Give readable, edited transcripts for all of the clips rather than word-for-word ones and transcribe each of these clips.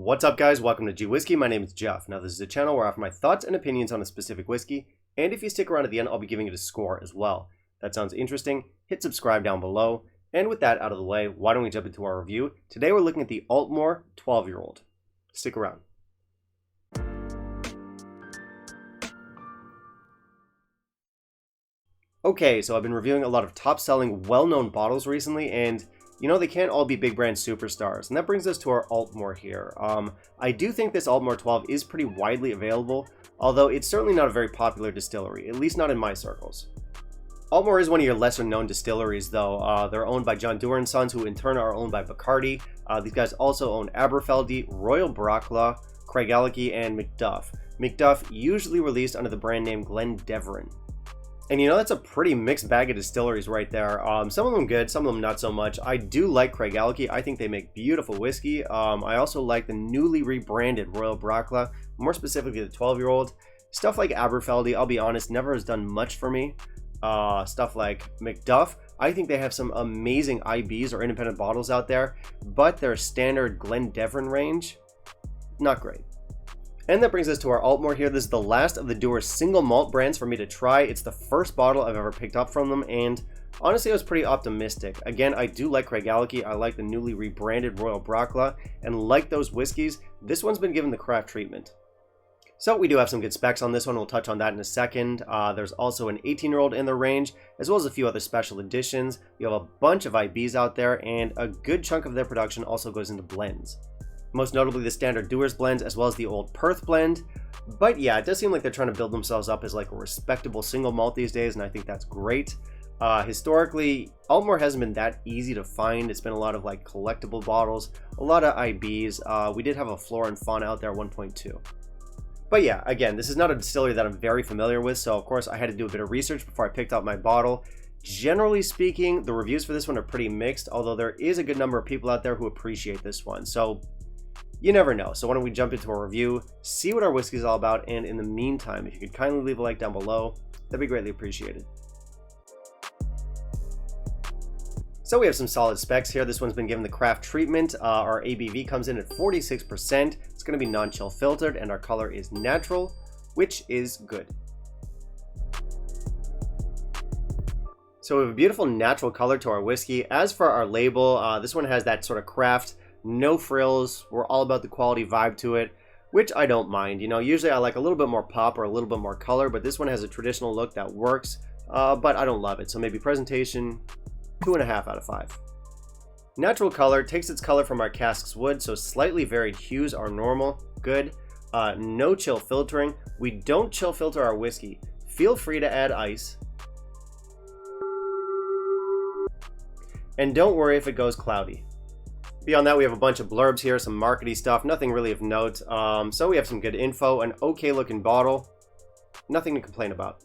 What's up, guys? Welcome to Gwhisky. My name is Jeff. Now, this is a channel where I offer my thoughts and opinions on a specific whiskey, and if you stick around at the end, I'll be giving it a score as well. That sounds interesting? Hit subscribe down below. And with that out of the way, why don't we jump into our review? Today we're looking at the Aultmore 12-year-old. Stick around. Okay, so I've been reviewing a lot of top-selling, well-known bottles recently, and you know, they can't all be big brand superstars, and that brings us to our Aultmore here. I do think this Aultmore 12 is pretty widely available, although it's certainly not a very popular distillery, at least not in my circles. Aultmore is one of your lesser known distilleries though. They're owned by John Dewar & Sons, who in turn are owned by Bacardi. These guys also own Aberfeldy, Royal Barossa, Craigellachie, and Macduff. Macduff usually released under the brand name Glendevron. And you know, that's a pretty mixed bag of distilleries right there. Some of them good, some of them not so much. I do like Craigellachie. I think they make beautiful whiskey. I also like the newly rebranded Royal Barossa, more specifically the 12-year-old. Stuff like Aberfeldy, I'll be honest, never has done much for me. Stuff like Macduff, I think they have some amazing IBs or independent bottles out there, but their standard Glendevron range, not great. And that brings us to our Aultmore here. This is the last of the Dewar single malt brands for me to try. It's the first bottle I've ever picked up from them, and honestly I was pretty optimistic. Again, I do like Craigellachie, I like the newly rebranded Royal Barossa, and like those whiskeys, this one's been given the craft treatment. So we do have some good specs on this one, we'll touch on that in a second. There's also an 18-year-old in the range, as well as a few other special editions. You have a bunch of IBs out there, and a good chunk of their production also goes into blends. Most notably the standard Dewar's blends, as well as the Old Perth blend. But yeah, it does seem like they're trying to build themselves up as like a respectable single malt these days, and I think that's great. Historically, Aultmore hasn't been that easy to find. It's been a lot of like collectible bottles, a lot of IBs. We did have a Flora and Fauna out there 1.2. But yeah, again, this is not a distillery that I'm very familiar with, so of course I had to do a bit of research before I picked out my bottle. Generally speaking, the reviews for this one are pretty mixed, although there is a good number of people out there who appreciate this one. So you never know. So why don't we jump into our review, see what our whiskey is all about, and in the meantime, if you could kindly leave a like down below, that'd be greatly appreciated. So we have some solid specs here. This one's been given the craft treatment. Our ABV comes in at 46%. It's going to be non-chill filtered, and our color is natural, which is good. So we have a beautiful natural color to our whiskey. As for our label, this one has that sort of craft, no frills. We're all about the quality vibe to it, which I don't mind. You know, usually I like a little bit more pop or a little bit more color, but this one has a traditional look that works, but I don't love it. So maybe presentation, 2.5 out of 5. Natural color takes its color from our cask's wood, so slightly varied hues are normal, good. No chill filtering. We don't chill filter our whiskey. Feel free to add ice. And don't worry if it goes cloudy. Beyond that, we have a bunch of blurbs here, some markety stuff, nothing really of note. So we have some good info, an okay looking bottle, nothing to complain about.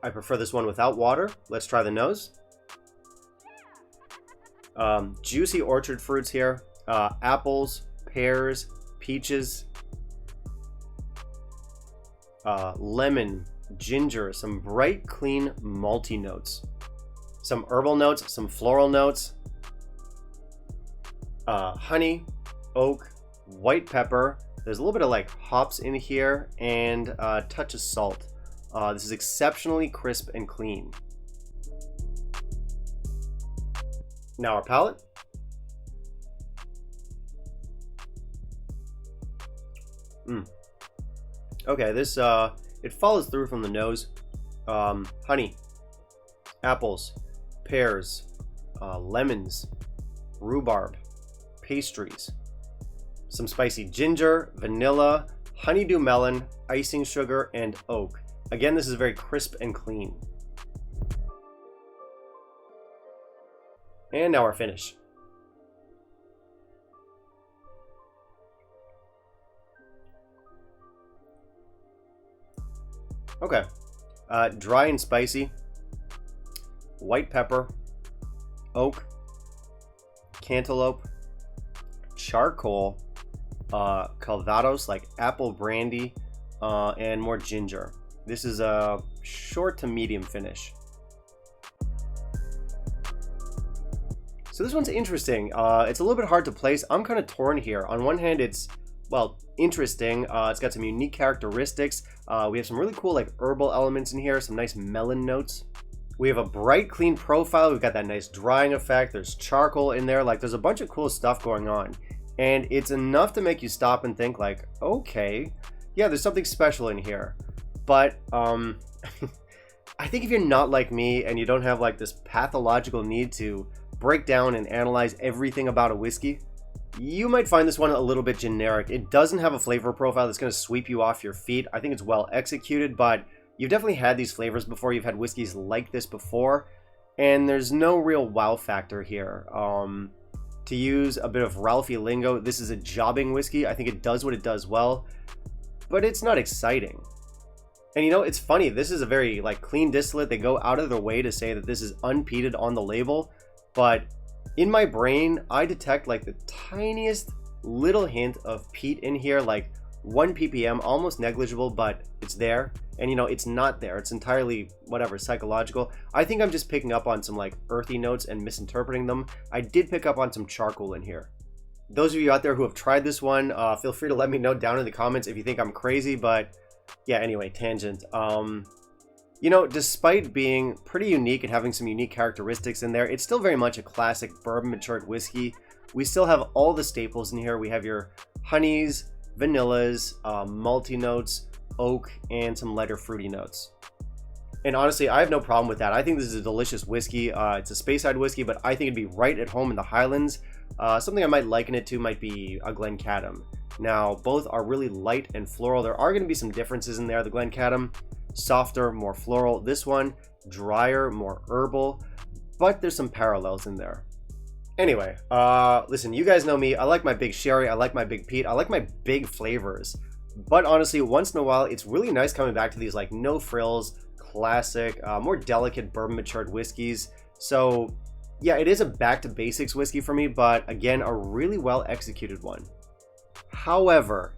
I prefer this one without water. Let's try the nose. Juicy orchard fruits here, apples, pears, peaches, lemon, ginger, some bright, clean, malty notes. Some herbal notes, some floral notes, honey, oak, white pepper. There's a little bit of like hops in here, and a touch of salt. This is exceptionally crisp and clean. Now our palate. Okay, this it follows through from the nose. Honey, apples, pears, lemons, rhubarb, pastries, some spicy ginger, vanilla, honeydew melon, icing sugar, and oak. Again, this is very crisp and clean. And now our finish. Okay, dry and spicy. White pepper, oak, cantaloupe, charcoal, calvados like apple brandy, and more ginger. This is a short to medium finish. So this one's interesting. It's a little bit hard to place. I'm kind of torn here. On one hand, it's, well, interesting. It's got some unique characteristics. We have some really cool like herbal elements in here, some nice melon notes. We have a bright, clean profile. We've got that nice drying effect. There's charcoal in there. Like, there's a bunch of cool stuff going on. And it's enough to make you stop and think like, okay, yeah, there's something special in here. But, I think if you're not like me and you don't have like this pathological need to break down and analyze everything about a whiskey, you might find this one a little bit generic. It doesn't have a flavor profile that's going to sweep you off your feet. I think it's well executed, but you've definitely had these flavors before. You've had whiskeys like this before, and there's no real wow factor here. To use a bit of Ralphie lingo, this is a jobbing whiskey. I think it does what it does well, but it's not exciting. And you know, it's funny, this is a very like clean distillate. They go out of their way to say that this is unpeated on the label, but in my brain, I detect like the tiniest little hint of peat in here, like 1 ppm, almost negligible, but it's there. And you know, it's not there. It's entirely whatever, psychological. I think I'm just picking up on some like earthy notes and misinterpreting them. I did pick up on some charcoal in here. Those of you out there who have tried this one, feel free to let me know down in the comments if you think I'm crazy, but yeah, anyway, tangent. You know, despite being pretty unique and having some unique characteristics in there, it's still very much a classic bourbon matured whiskey. We still have all the staples in here. We have your honeys, vanillas, malty notes, oak, and some lighter fruity notes. And honestly, I have no problem with that. I think this is a delicious whiskey. It's a Speyside whiskey, but I think it'd be right at home in the Highlands. Something I might liken it to might be a Glencaddam. Now, both are really light and floral. There are going to be some differences in there. The Glencaddam, softer, more floral. This one, drier, more herbal, but there's some parallels in there. Anyway, listen, you guys know me. I like my big sherry. I like my big peat. I like my big flavors. But honestly, once in a while, it's really nice coming back to these like no frills, classic, more delicate bourbon matured whiskeys. So yeah, it is a back to basics whiskey for me, but again, a really well executed one. However,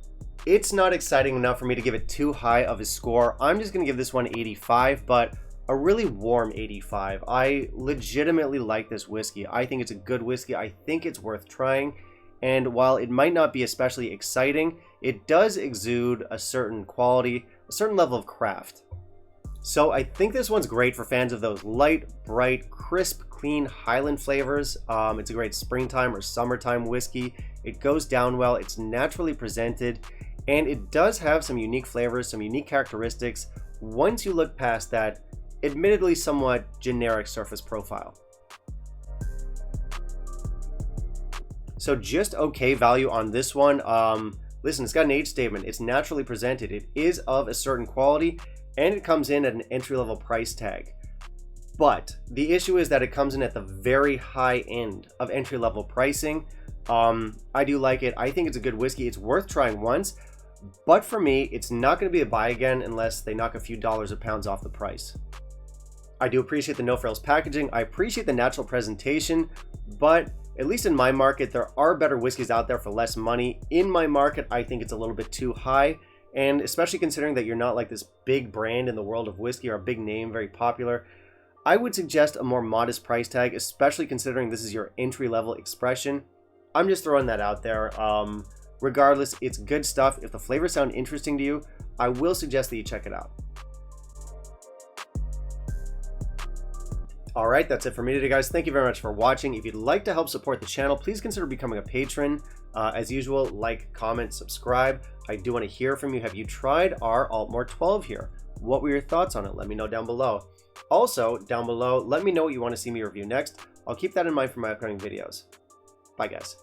it's not exciting enough for me to give it too high of a score. I'm just going to give this one 85, but a really warm 85. I legitimately like this whiskey. I think it's a good whiskey. I think it's worth trying. And while it might not be especially exciting, it does exude a certain quality, a certain level of craft. So I think this one's great for fans of those light, bright, crisp, clean Highland flavors. It's a great springtime or summertime whiskey. It goes down well. It's naturally presented. And it does have some unique flavors, some unique characteristics once you look past that admittedly somewhat generic surface profile. So just okay value on this one. Listen, it's got an age statement. It's naturally presented. It is of a certain quality, and it comes in at an entry-level price tag. But the issue is that it comes in at the very high end of entry-level pricing. I do like it. I think it's a good whiskey. It's worth trying once. But for me, it's not going to be a buy again unless they knock a few dollars or pounds off the price. I do appreciate the no frills packaging. I appreciate the natural presentation, but at least in my market, there are better whiskeys out there for less money. In my market, I think it's a little bit too high, and especially considering that you're not like this big brand in the world of whiskey or a big name, very popular, I would suggest a more modest price tag, especially considering this is your entry-level expression. I'm just throwing that out there. Regardless, it's good stuff. If the flavors sound interesting to you, I will suggest that you check it out. Alright, that's it for me today, guys. Thank you very much for watching. If you'd like to help support the channel, please consider becoming a patron. As usual, like, comment, subscribe. I do want to hear from you. Have you tried our Aultmore 12 here? What were your thoughts on it? Let me know down below. Also, down below, let me know what you want to see me review next. I'll keep that in mind for my upcoming videos. Bye, guys.